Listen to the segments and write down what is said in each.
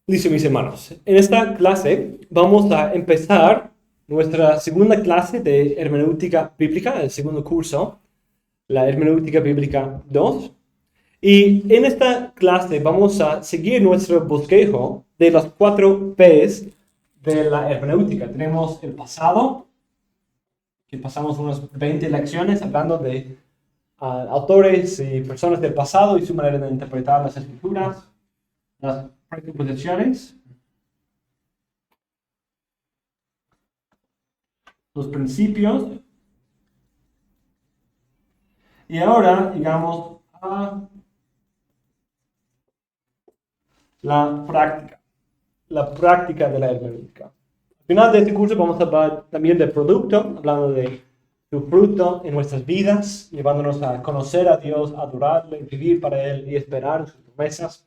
Listo, mis hermanos. En esta clase vamos a empezar nuestra segunda clase de hermenéutica bíblica, el segundo curso, la hermenéutica bíblica 2. Y en esta clase vamos a seguir nuestro bosquejo de las 4 P's de la hermenéutica. Tenemos el pasado, que pasamos unas 20 lecciones hablando de autores y personas del pasado y su manera de interpretar las escrituras, las presuposiciones, los principios, y ahora llegamos a la práctica de la hermenéutica. Al final de este curso vamos a hablar también del producto, hablando de su fruto en nuestras vidas, llevándonos a conocer a Dios, adorarle, vivir para Él y esperar en sus promesas.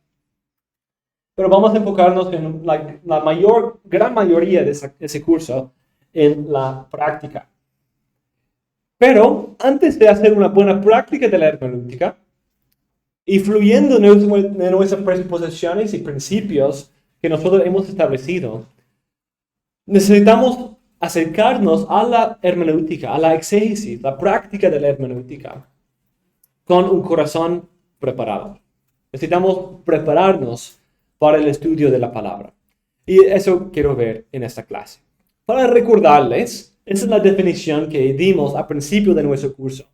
Pero vamos a enfocarnos en la gran mayoría de ese curso en la práctica. Pero antes de hacer una buena práctica de la hermenéutica, y fluyendo de nuestras presuposiciones y principios que nosotros hemos establecido, necesitamos acercarnos a la hermenéutica, a la exégesis, la práctica de la hermenéutica, con un corazón preparado. Necesitamos prepararnos para el estudio de la palabra. Y eso quiero ver en esta clase. Para recordarles, esa es la definición que dimos al principio de nuestro curso.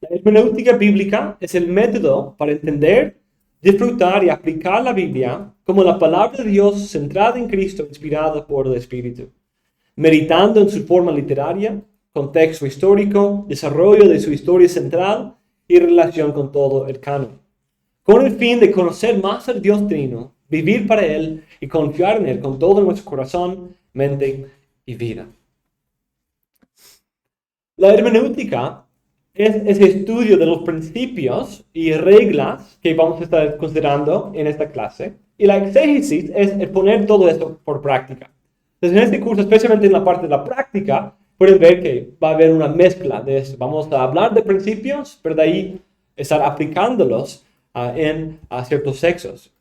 La hermenéutica bíblica es el método para entender, disfrutar y aplicar la Biblia como la palabra de Dios centrada en Cristo, inspirada por el Espíritu, meditando en su forma literaria, contexto histórico, desarrollo de su historia central y relación con todo el canon, con el fin de conocer más al Dios Trino, vivir para Él y confiar en Él con todo nuestro corazón, mente y vida. La hermenéutica es ese estudio de los principios y reglas que vamos a estar considerando en esta clase. Y la exégesis es el poner todo esto por práctica. Entonces, en este curso, especialmente en la parte de la práctica, pueden ver que va a haber una mezcla de eso. Vamos a hablar de principios, pero de ahí estar aplicándolos en ciertos sexos.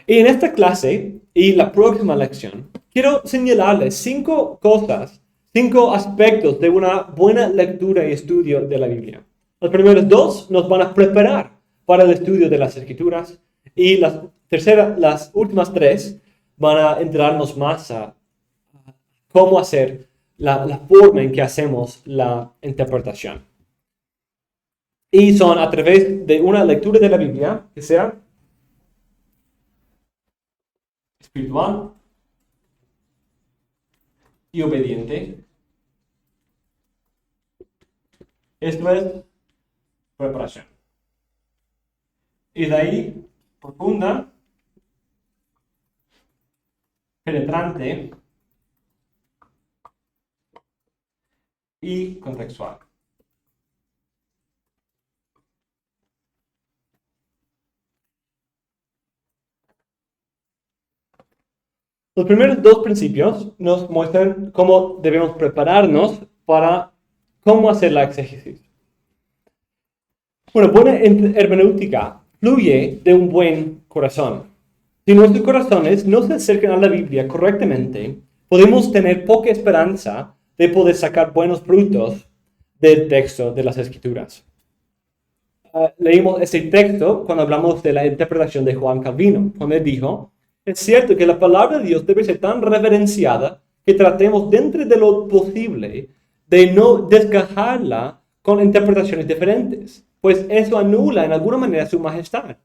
Y en esta clase y la próxima lección, quiero señalarles 5 cosas, 5 aspectos de una buena lectura y estudio de la Biblia. Los primeros 2 nos van a preparar para el estudio de las Escrituras y las últimas 3 van a entrarnos más a cómo hacer la forma en que hacemos la interpretación. Y son a través de una lectura de la Biblia que sea espiritual y obediente. Esto es preparación. Y de ahí, profunda, penetrante y contextual. Los primeros 2 principios nos muestran cómo debemos prepararnos para cómo hacer la exégesis. Bueno, buena hermenéutica fluye de un buen corazón. Si nuestros corazones no se acercan a la Biblia correctamente, podemos tener poca esperanza de poder sacar buenos frutos del texto de las Escrituras. Leímos ese texto cuando hablamos de la interpretación de Juan Calvino, cuando él dijo: es cierto que la palabra de Dios debe ser tan reverenciada que tratemos dentro de lo posible de no desgajarla con interpretaciones diferentes, pues eso anula en alguna manera su majestad.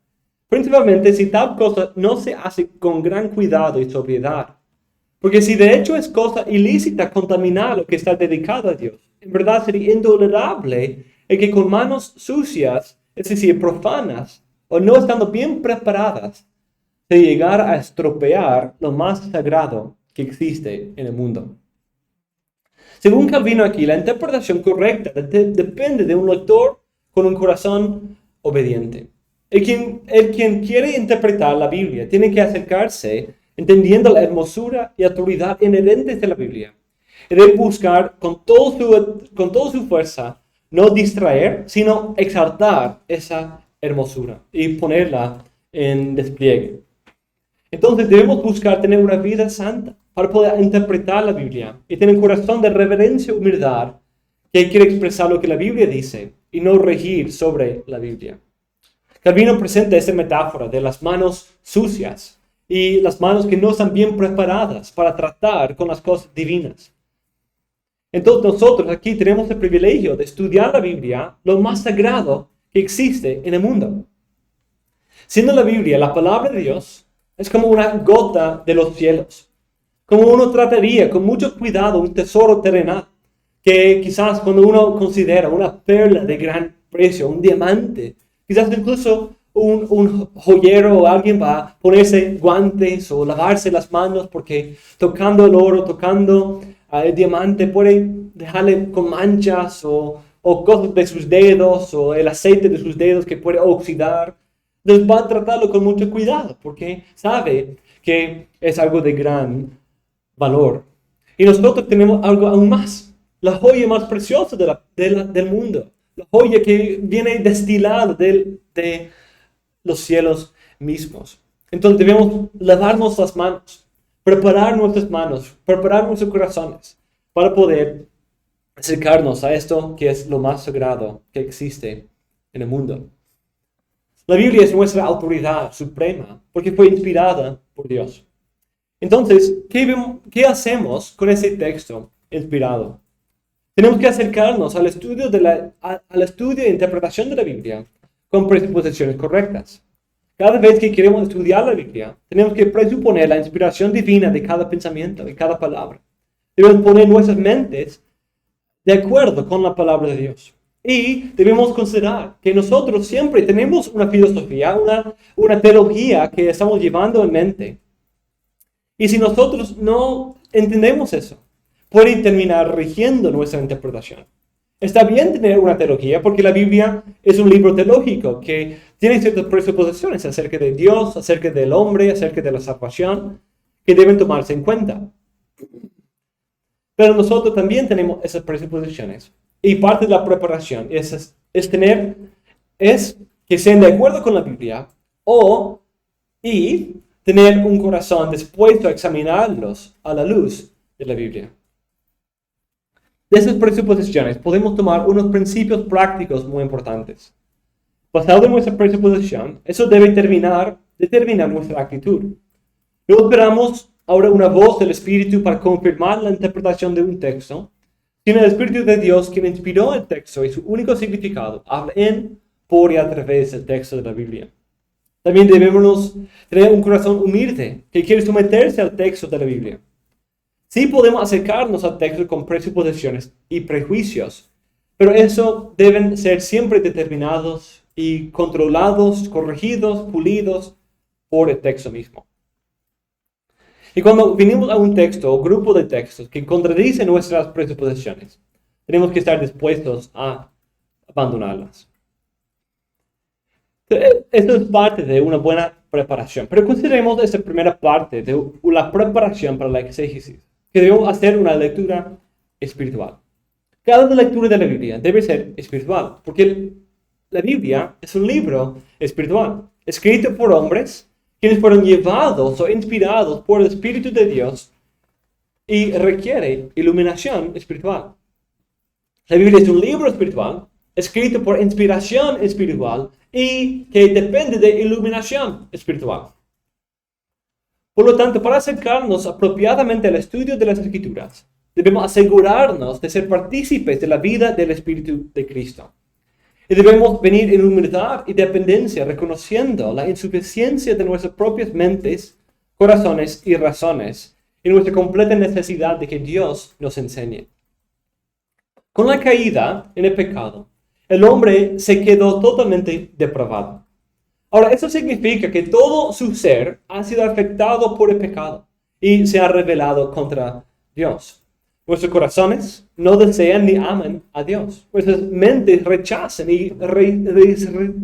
Principalmente si tal cosa no se hace con gran cuidado y sobriedad. Porque si de hecho es cosa ilícita contaminar lo que está dedicado a Dios, en verdad sería intolerable el que con manos sucias, es decir, profanas, o no estando bien preparadas, de llegar a estropear lo más sagrado que existe en el mundo. Según Calvino aquí, la interpretación correcta depende de un lector con un corazón obediente. El quien quiere interpretar la Biblia tiene que acercarse entendiendo la hermosura y autoridad inherentes de la Biblia. Y debe buscar con toda su fuerza no distraer, sino exaltar esa hermosura y ponerla en despliegue. Entonces debemos buscar tener una vida santa para poder interpretar la Biblia y tener un corazón de reverencia y humildad que quiere expresar lo que la Biblia dice y no regir sobre la Biblia. Calvino presenta esta metáfora de las manos sucias y las manos que no están bien preparadas para tratar con las cosas divinas. Entonces nosotros aquí tenemos el privilegio de estudiar la Biblia, lo más sagrado que existe en el mundo. Siendo la Biblia la palabra de Dios, es como una gota de los cielos. Como uno trataría con mucho cuidado un tesoro terrenal, que quizás cuando uno considera una perla de gran precio, un diamante, quizás incluso un joyero o alguien va a ponerse guantes o lavarse las manos porque tocando el oro, tocando el diamante puede dejarle con manchas o cosas de sus dedos o el aceite de sus dedos que puede oxidar. Entonces va a tratarlo con mucho cuidado porque sabe que es algo de gran valor. Y nosotros tenemos algo aún más, la joya más preciosa del mundo, la joya que viene destilada de los cielos mismos. Entonces debemos lavarnos las manos, preparar nuestras manos, preparar nuestros corazones para poder acercarnos a esto que es lo más sagrado que existe en el mundo. La Biblia es nuestra autoridad suprema porque fue inspirada por Dios. Entonces, ¿qué hacemos con ese texto inspirado? Tenemos que acercarnos al estudio e interpretación de la Biblia con presuposiciones correctas. Cada vez que queremos estudiar la Biblia, tenemos que presuponer la inspiración divina de cada pensamiento y cada palabra. Debemos poner nuestras mentes de acuerdo con la palabra de Dios. Y debemos considerar que nosotros siempre tenemos una filosofía, una teología que estamos llevando en mente. Y si nosotros no entendemos eso, puede terminar rigiendo nuestra interpretación. Está bien tener una teología porque la Biblia es un libro teológico que tiene ciertas presuposiciones acerca de Dios, acerca del hombre, acerca de la salvación, que deben tomarse en cuenta. Pero nosotros también tenemos esas presuposiciones. Y parte de la preparación es que sean de acuerdo con la Biblia y tener un corazón dispuesto a examinarlos a la luz de la Biblia. De esas presuposiciones podemos tomar unos principios prácticos muy importantes. Basado en nuestra presuposición, eso debe determinar nuestra actitud. No esperamos ahora una voz del Espíritu para confirmar la interpretación de un texto, sino el Espíritu de Dios quien inspiró el texto y su único significado habla en, por y a través del texto de la Biblia. También debemos tener un corazón humilde que quiere someterse al texto de la Biblia. Sí podemos acercarnos al texto con presuposiciones y prejuicios, pero eso deben ser siempre determinados y controlados, corregidos, pulidos por el texto mismo. Y cuando venimos a un texto o grupo de textos que contradicen nuestras presuposiciones, tenemos que estar dispuestos a abandonarlas. Esto es parte de una buena preparación, pero consideremos esta primera parte de la preparación para la exégesis, que debemos hacer una lectura espiritual. Cada lectura de la Biblia debe ser espiritual, porque la Biblia es un libro espiritual, escrito por hombres quienes fueron llevados o inspirados por el Espíritu de Dios y requiere iluminación espiritual. La Biblia es un libro espiritual, escrito por inspiración espiritual y que depende de iluminación espiritual. Por lo tanto, para acercarnos apropiadamente al estudio de las Escrituras, debemos asegurarnos de ser partícipes de la vida del Espíritu de Cristo. Y debemos venir en humildad y dependencia, reconociendo la insuficiencia de nuestras propias mentes, corazones y razones, y nuestra completa necesidad de que Dios nos enseñe. Con la caída en el pecado, el hombre se quedó totalmente depravado. Ahora, eso significa que todo su ser ha sido afectado por el pecado y se ha rebelado contra Dios. Nuestros corazones no desean ni aman a Dios. Nuestras mentes rechazan y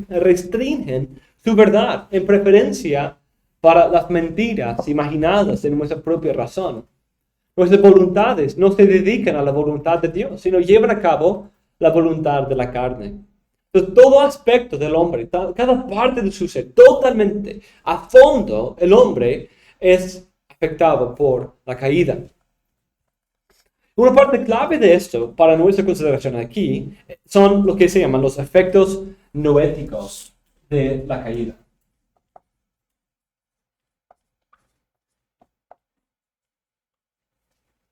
restringen su verdad en preferencia para las mentiras imaginadas en nuestra propia razón. Nuestras voluntades no se dedican a la voluntad de Dios, sino llevan a cabo la voluntad de la carne. Entonces, todo aspecto del hombre, cada parte de su ser, totalmente, a fondo, el hombre es afectado por la caída. Una parte clave de esto, para nuestra consideración aquí, son lo que se llaman los efectos noéticos de la caída.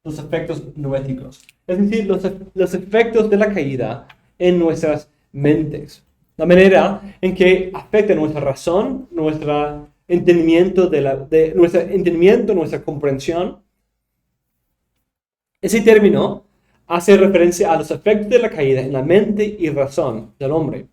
Los efectos noéticos. Es decir, los efectos de la caída en nuestras mentes. La manera en que afecta nuestra razón, nuestro entendimiento, nuestra comprensión. Ese término hace referencia a los efectos de la caída en la mente y razón del hombre.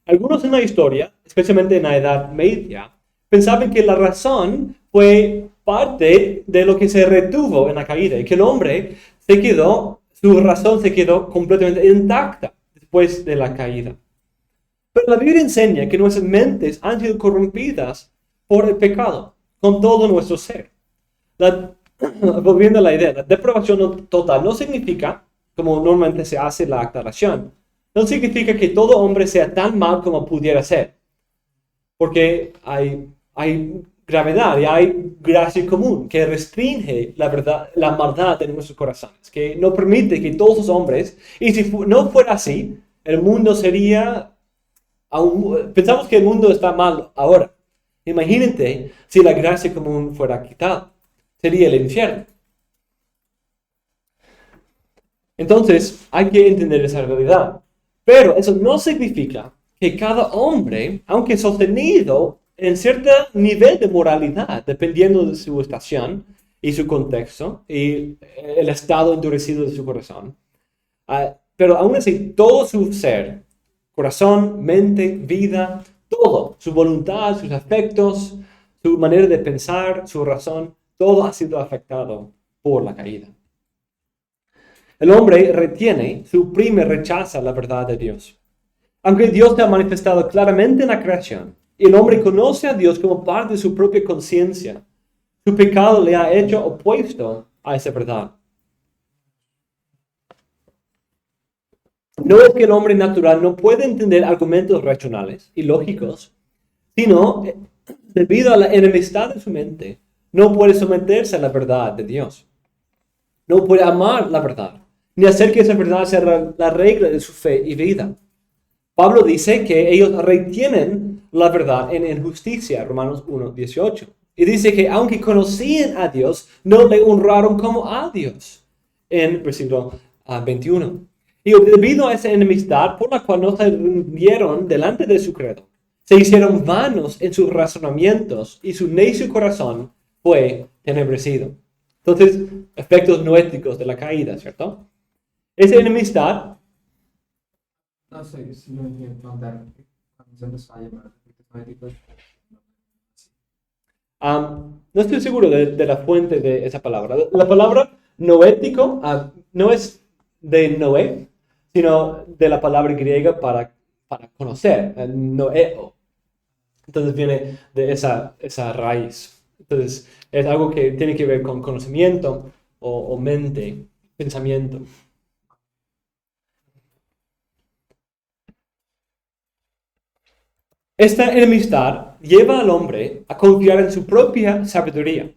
Algunos en la historia, especialmente en la Edad Media, pensaban que la razón fue parte de lo que se retuvo en la caída y que el hombre su razón se quedó completamente intacta después de la caída. Pero la Biblia enseña que nuestras mentes han sido corrompidas por el pecado, con todo nuestro ser. Volviendo a la idea, la depravación total no significa, como normalmente se hace la aclaración, no significa que todo hombre sea tan mal como pudiera ser. Porque hay gravedad y hay gracia común que restringe la maldad de nuestros corazones, que no permite que todos los hombres, y si no fuera así, el mundo sería, pensamos que el mundo está mal ahora. Imagínate si la gracia común fuera quitada. Sería el infierno. Entonces, hay que entender esa realidad. Pero eso no significa que cada hombre, aunque sostenido en cierto nivel de moralidad, dependiendo de su estación y su contexto y el estado endurecido de su corazón, pero aún así todo su ser, corazón, mente, vida, todo, su voluntad, sus afectos, su manera de pensar, su razón, todo ha sido afectado por la caída. El hombre retiene, suprime, rechaza la verdad de Dios. Aunque Dios se ha manifestado claramente en la creación, y el hombre conoce a Dios como parte de su propia conciencia, su pecado le ha hecho opuesto a esa verdad. No es que el hombre natural no puede entender argumentos racionales y lógicos, sino debido a la enemistad de su mente, no puede someterse a la verdad de Dios. No puede amar la verdad, ni hacer que esa verdad sea la regla de su fe y vida. Pablo dice que ellos retienen la verdad en injusticia, Romanos 1:18. Y dice que aunque conocían a Dios, no le honraron como a Dios, en versículo 21. Y debido a esa enemistad por la cual no se rindieron delante de su credo, se hicieron vanos en sus razonamientos y su necio corazón fue tenebrecido. Entonces, efectos noéticos de la caída, ¿cierto? Esa enemistad. No sé si lo entiendo andar cuando se empezó a llamar efectos noéticos. No estoy seguro de la fuente de esa palabra. La palabra noético no es de Noé, sino de la palabra griega para conocer, noeo. Entonces viene de esa raíz. Entonces es algo que tiene que ver con conocimiento o mente, pensamiento. Esta enemistad lleva al hombre a confiar en su propia sabiduría,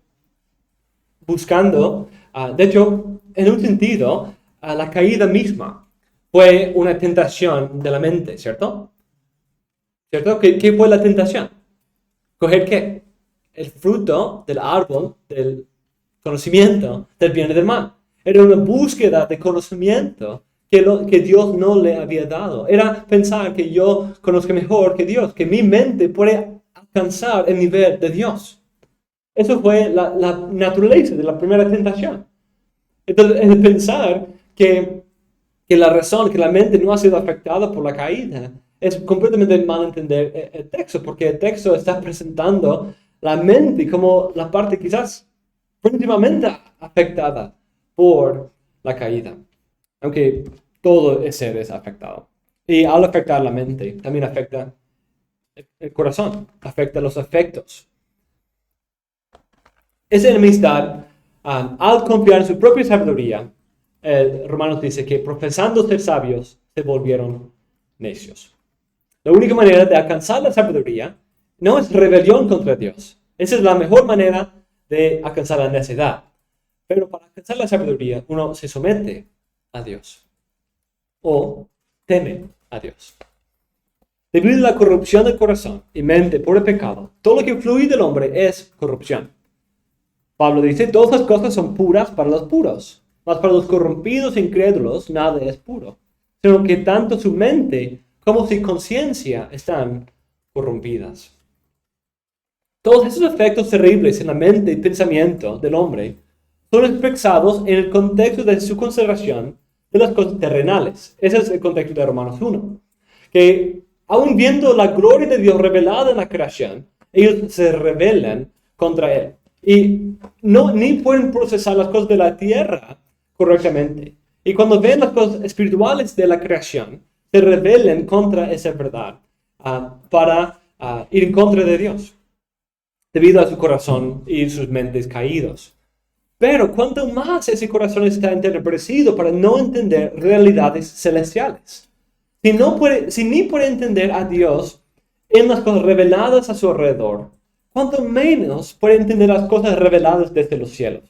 buscando, de hecho, en un sentido, la caída misma fue una tentación de la mente, ¿cierto? ¿Cierto? ¿Qué fue la tentación? ¿Coger qué? El fruto del árbol del conocimiento del bien y del mal. Era una búsqueda de conocimiento que Dios no le había dado. Era pensar que yo conozco mejor que Dios, que mi mente puede alcanzar el nivel de Dios. Eso fue la naturaleza de la primera tentación. Entonces, el pensar que la razón, que la mente no ha sido afectada por la caída, es completamente mal entender el texto, porque el texto está presentando la mente como la parte quizás principalmente afectada por la caída. Aunque todo el ser es afectado. Y al afectar la mente, también afecta el corazón, afecta los afectos. Esa enemistad, al confiar en su propia sabiduría, Romanos dice que profesando ser sabios, se volvieron necios. La única manera de alcanzar la sabiduría no es rebelión contra Dios. Esa es la mejor manera de alcanzar la necedad. Pero para alcanzar la sabiduría, uno se somete a Dios o teme a Dios. Debido a la corrupción del corazón y mente por el pecado, todo lo que fluye del hombre es corrupción. Pablo dice, todas las cosas son puras para los puros, mas para los corrompidos e incrédulos nada es puro, sino que tanto su mente como su conciencia están corrompidas. Todos esos efectos terribles en la mente y pensamiento del hombre son expresados en el contexto de su consideración de las cosas terrenales. Ese es el contexto de Romanos 1. Que aun viendo la gloria de Dios revelada en la creación, ellos se rebelan contra Él. Y ni pueden procesar las cosas de la tierra correctamente. Y cuando ven las cosas espirituales de la creación, se rebelen contra esa verdad para ir en contra de Dios, debido a su corazón y sus mentes caídos. Pero cuanto más ese corazón está entenebrecido para no entender realidades celestiales, si ni puede entender a Dios en las cosas reveladas a su alrededor, cuanto menos puede entender las cosas reveladas desde los cielos.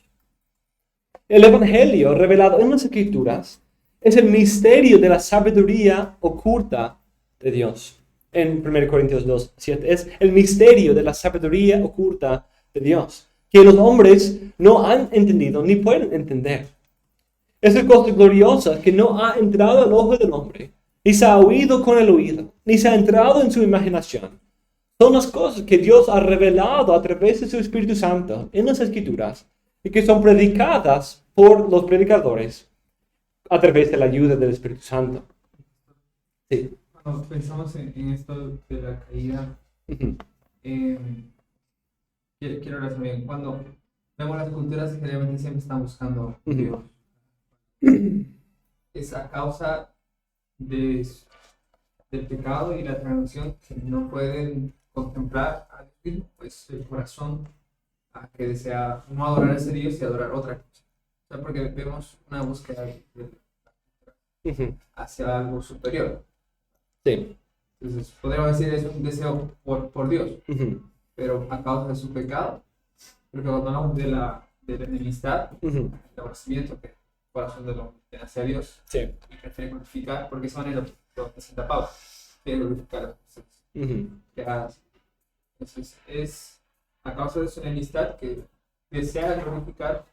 El Evangelio revelado en las Escrituras es el misterio de la sabiduría oculta de Dios. En 1 Corintios 2:7 es el misterio de la sabiduría oculta de Dios, que los hombres no han entendido ni pueden entender. Esas cosas gloriosas que no ha entrado al ojo del hombre, ni se ha oído con el oído, ni se ha entrado en su imaginación, son las cosas que Dios ha revelado a través de su Espíritu Santo en las Escrituras y que son predicadas por los predicadores a través de la ayuda del Espíritu Santo. Sí. Cuando pensamos en esto de la caída, quiero hablar también. Cuando vemos las culturas, generalmente siempre están buscando a Dios. Es a causa del pecado y la transgresión que no pueden contemplar a Dios mismo, pues el corazón que desea no adorar a ese Dios y adorar otra cosa. O sea, porque vemos una búsqueda hacia algo superior. Sí. Entonces, podríamos decir es un deseo por Dios, pero a causa de su pecado, porque cuando hablamos de la enemistad, el aborrecimiento que el corazón del hombre tiene hacia Dios, sí, y prefiere glorificar, porque esa manera lo presenta Pablo, quiere glorificar a las personas que hagas. Entonces, es a causa de su enemistad que desea glorificar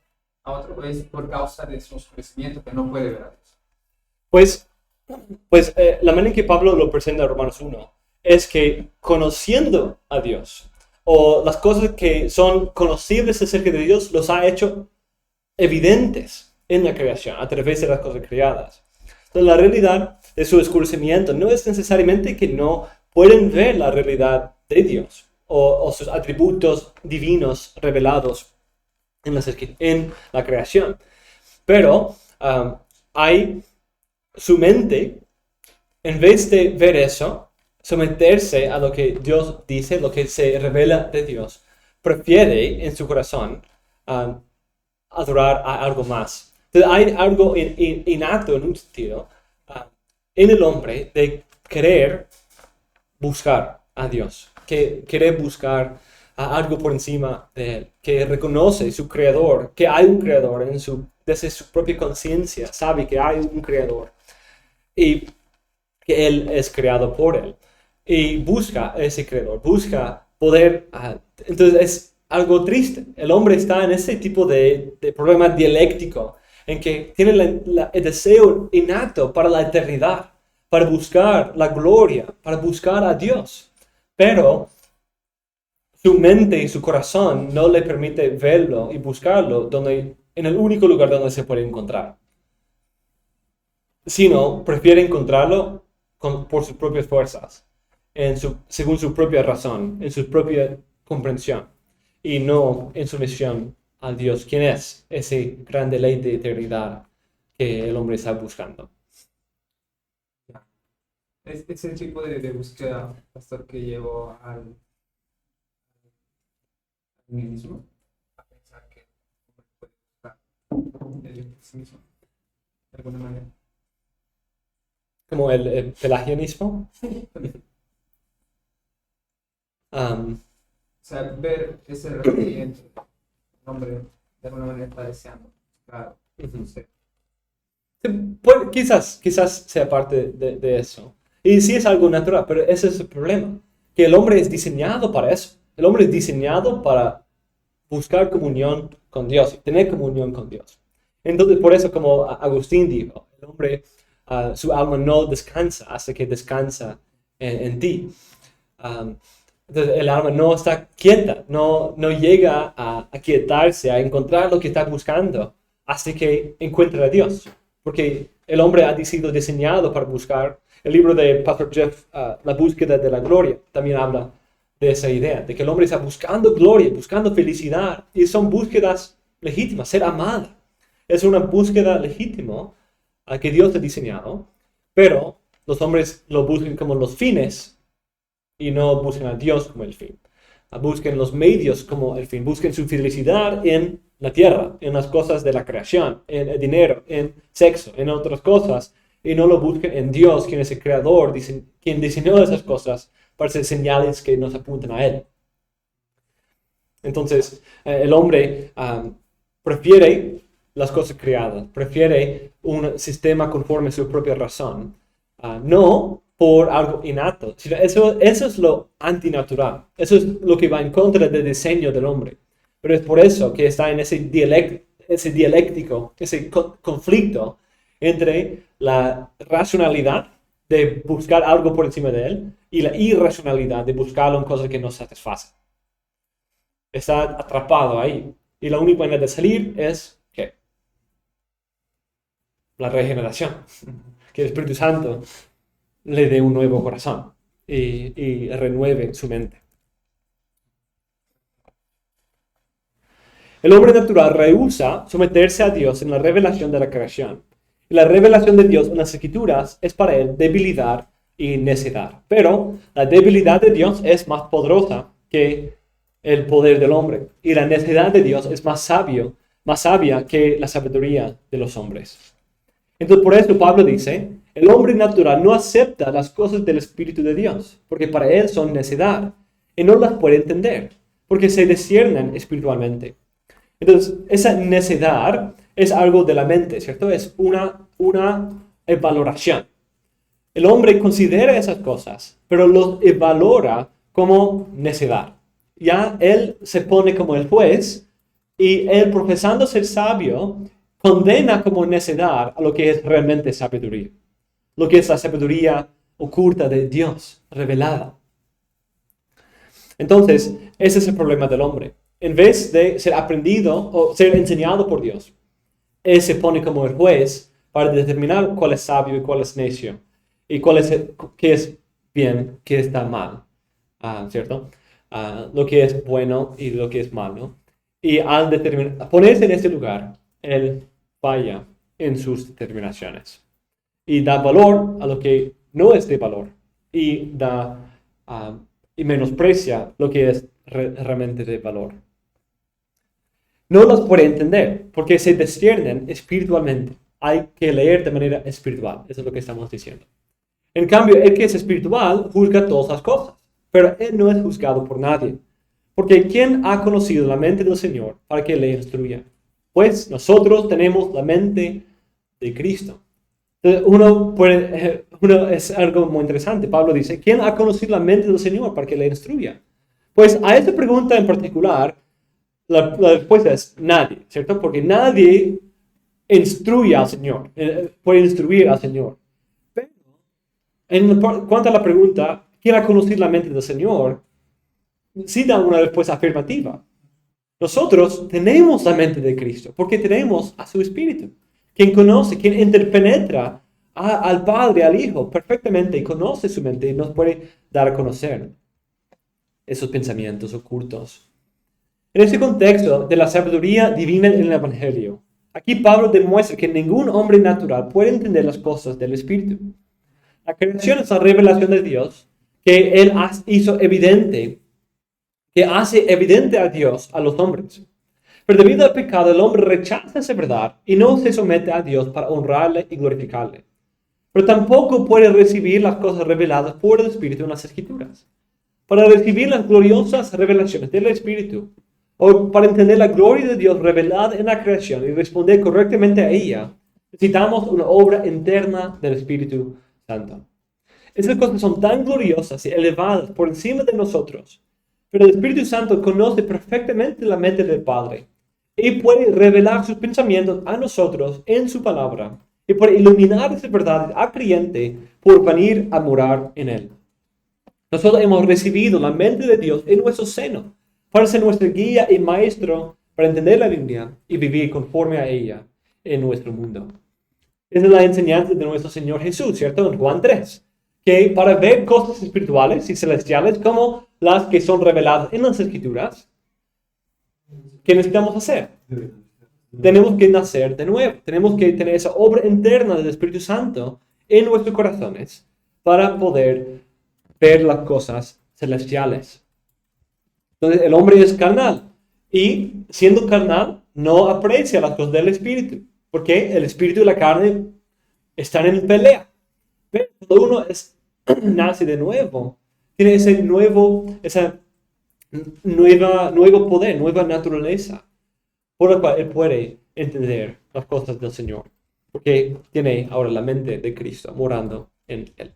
a otro, es por causa de su oscurecimiento que no puede ver a Dios. Pues la manera en que Pablo lo presenta en Romanos 1 es que conociendo a Dios, o las cosas que son conocibles acerca de Dios, los ha hecho evidentes en la creación, a través de las cosas creadas. Entonces la realidad de su oscurecimiento no es necesariamente que no pueden ver la realidad de Dios, o sus atributos divinos revelados en la creación. Pero hay su mente, en vez de ver eso, someterse a lo que Dios dice, lo que se revela de Dios, prefiere en su corazón adorar a algo más. Entonces hay algo innato en un sentido en el hombre de querer buscar a Dios, que querer buscar algo por encima de Él, que reconoce su creador, que hay un creador desde su propia conciencia, sabe que hay un creador y que Él es creado por Él. Y busca ese creador, busca poder. Entonces es algo triste. El hombre está en ese tipo de problema dialéctico en que tiene el deseo innato para la eternidad, para buscar la gloria, para buscar a Dios. Pero su mente y su corazón no le permite verlo y buscarlo en el único lugar donde se puede encontrar. Sino prefiere encontrarlo por sus propias fuerzas, según su propia razón, en su propia comprensión, y no en sumisión a Dios, quien es ese gran deleite de eternidad que el hombre está buscando. Es el tipo de búsqueda, pastor, que llevó al mismo a pensar que puede buscar el Dios por sí mismo, de alguna manera. Como el pelagianismo. O sea, ver ese reconocimiento hombre de alguna manera está deseando. Claro, no sé. Quizás sea parte de eso. Y sí es algo natural, pero ese es el problema. Que el hombre es diseñado para eso. El hombre es diseñado para buscar comunión con Dios, tener comunión con Dios. Entonces, por eso, como Agustín dijo, el hombre, su alma no descansa hasta que descansa en ti. Entonces, el alma no está quieta, no llega a quietarse, a encontrar lo que está buscando hasta que encuentre a Dios. Porque el hombre ha sido diseñado para buscar. El libro de Pastor Jeff, La búsqueda de la gloria, también habla de esa idea, de que el hombre está buscando gloria, buscando felicidad, y son búsquedas legítimas, ser amado. Es una búsqueda legítima a que Dios ha diseñado, pero los hombres lo buscan como los fines y no buscan a Dios como el fin. Busquen los medios como el fin, busquen su felicidad en la tierra, en las cosas de la creación, en el dinero, en sexo, en otras cosas, y no lo busquen en Dios, quien es el creador, quien diseñó esas cosas para ser señales que nos apuntan a Él. Entonces, el hombre prefiere las cosas creadas, prefiere un sistema conforme a su propia razón, no por algo innato. Eso es lo antinatural, eso es lo que va en contra del diseño del hombre. Pero es por eso que está en ese dialéctico, ese conflicto entre la racionalidad de buscar algo por encima de él y la irracionalidad de buscarlo en cosas que no satisfacen. Está atrapado ahí. Y la única manera de salir es, ¿qué? La regeneración. Que el Espíritu Santo le dé un nuevo corazón y renueve su mente. El hombre natural rehúsa someterse a Dios en la revelación de la creación. Y la revelación de Dios en las Escrituras es para él debilidad y necedad. Pero la debilidad de Dios es más poderosa que el poder del hombre. Y la necedad de Dios es más sabia que la sabiduría de los hombres. Entonces, por eso Pablo dice, el hombre natural no acepta las cosas del Espíritu de Dios, porque para él son necedad, y no las puede entender, porque se disciernen espiritualmente. Entonces, esa necedad es algo de la mente, ¿cierto? Es una valoración. El hombre considera esas cosas, pero los valora como necedad. Ya él se pone como el juez y él, profesando ser sabio, condena como necedad a lo que es realmente sabiduría. Lo que es la sabiduría oculta de Dios, revelada. Entonces, ese es el problema del hombre. En vez de ser aprendido o ser enseñado por Dios, él se pone como el juez para determinar cuál es sabio y cuál es necio. Y qué es bien, qué está mal. ¿Cierto? Lo que es bueno y lo que es malo. Y al ponerse en este lugar, él falla en sus determinaciones. Y da valor a lo que no es de valor. Y menosprecia lo que es realmente de valor. No las puede entender porque se disciernen espiritualmente. Hay que leer de manera espiritual. Eso es lo que estamos diciendo. En cambio, el que es espiritual juzga todas las cosas, pero él no es juzgado por nadie. Porque ¿quién ha conocido la mente del Señor para que le instruya? Pues nosotros tenemos la mente de Cristo. Es algo muy interesante. Pablo dice, ¿quién ha conocido la mente del Señor para que le instruya? Pues a esta pregunta en particular, la respuesta es nadie, ¿cierto? Porque nadie instruye al Señor, puede instruir al Señor. Pero en cuanto a la pregunta, ¿quién ha conocido la mente del Señor? Sí da una respuesta afirmativa. Nosotros tenemos la mente de Cristo porque tenemos a su Espíritu. Quien conoce, quien interpenetra al Padre, al Hijo perfectamente y conoce su mente y nos puede dar a conocer esos pensamientos ocultos. En este contexto de la sabiduría divina en el Evangelio, aquí Pablo demuestra que ningún hombre natural puede entender las cosas del Espíritu. La creación es la revelación de Dios que Él hizo evidente, que hace evidente a Dios a los hombres. Pero debido al pecado, el hombre rechaza esa verdad y no se somete a Dios para honrarle y glorificarle. Pero tampoco puede recibir las cosas reveladas por el Espíritu en las Escrituras. Para recibir las gloriosas revelaciones del Espíritu, o para entender la gloria de Dios revelada en la creación y responder correctamente a ella, necesitamos una obra interna del Espíritu Santo. Esas cosas son tan gloriosas y elevadas por encima de nosotros, pero el Espíritu Santo conoce perfectamente la mente del Padre y puede revelar sus pensamientos a nosotros en su palabra y puede iluminar esas verdades al creyente por venir a morar en él. Nosotros hemos recibido la mente de Dios en nuestro seno para ser nuestra guía y maestro para entender la Biblia y vivir conforme a ella en nuestro mundo. Esa es la enseñanza de nuestro Señor Jesús, ¿cierto? En Juan 3, que para ver cosas espirituales y celestiales como las que son reveladas en las Escrituras, ¿qué necesitamos hacer? Tenemos que nacer de nuevo. Tenemos que tener esa obra interna del Espíritu Santo en nuestros corazones para poder ver las cosas celestiales. Entonces, el hombre es carnal y siendo carnal no aprecia las cosas del Espíritu, porque el Espíritu y la carne están en pelea. Pero cuando uno nace de nuevo, tiene ese nuevo poder, nueva naturaleza, por la cual él puede entender las cosas del Señor, porque tiene ahora la mente de Cristo morando en él.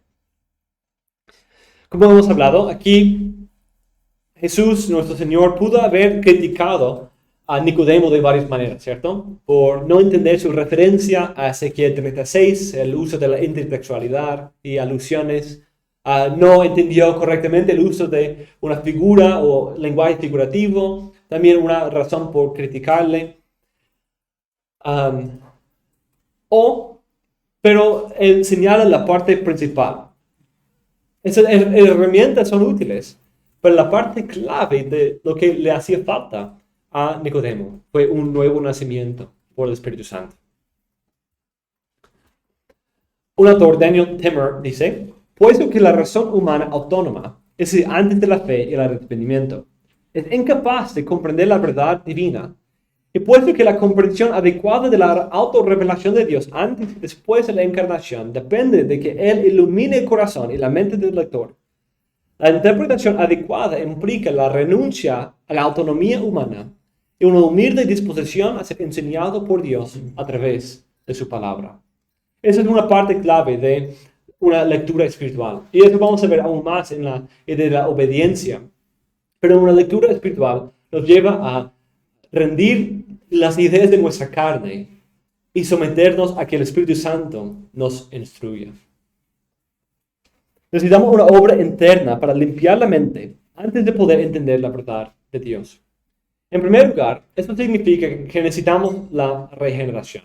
Como hemos hablado, aquí Jesús, nuestro Señor, pudo haber criticado a Nicodemo de varias maneras, ¿cierto? Por no entender su referencia a Ezequiel 36, el uso de la intertextualidad y alusiones. No entendió correctamente el uso de una figura o lenguaje figurativo, también una razón por criticarle. Pero él señala la parte principal. Esas herramientas son útiles, pero la parte clave de lo que le hacía falta a Nicodemo fue un nuevo nacimiento por el Espíritu Santo. Un autor, Daniel Timmer, dice: puesto que la razón humana autónoma, es decir, antes de la fe y el arrepentimiento, es incapaz de comprender la verdad divina, y puesto que la comprensión adecuada de la autorrevelación de Dios antes y después de la encarnación depende de que Él ilumine el corazón y la mente del lector, la interpretación adecuada implica la renuncia a la autonomía humana y una humilde disposición a ser enseñado por Dios a través de su palabra. Esa es una parte clave de una lectura espiritual. Y eso vamos a ver aún más en la idea de la obediencia. Pero una lectura espiritual nos lleva a rendir las ideas de nuestra carne y someternos a que el Espíritu Santo nos instruya. Necesitamos una obra interna para limpiar la mente antes de poder entender la verdad de Dios. En primer lugar, esto significa que necesitamos la regeneración.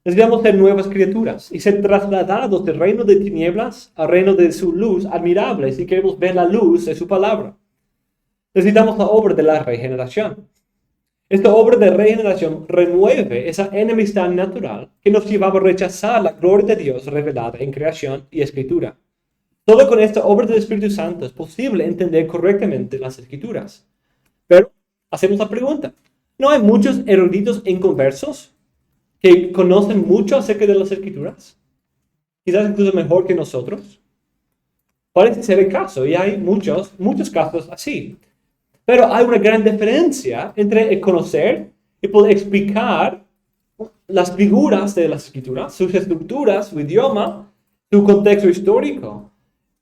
Necesitamos ser nuevas criaturas y ser trasladados del reino de tinieblas al reino de su luz admirable si queremos ver la luz de su palabra. Necesitamos la obra de la regeneración. Esta obra de regeneración remueve esa enemistad natural que nos llevaba a rechazar la gloria de Dios revelada en creación y escritura. Solo con esta obra del Espíritu Santo es posible entender correctamente las Escrituras. Pero hacemos la pregunta: ¿no hay muchos eruditos inconversos que conocen mucho acerca de las Escrituras? Quizás incluso mejor que nosotros. Parece ser el caso, y hay muchos casos así. Pero hay una gran diferencia entre el conocer y poder explicar las figuras de las Escrituras, sus estructuras, su idioma, su contexto histórico,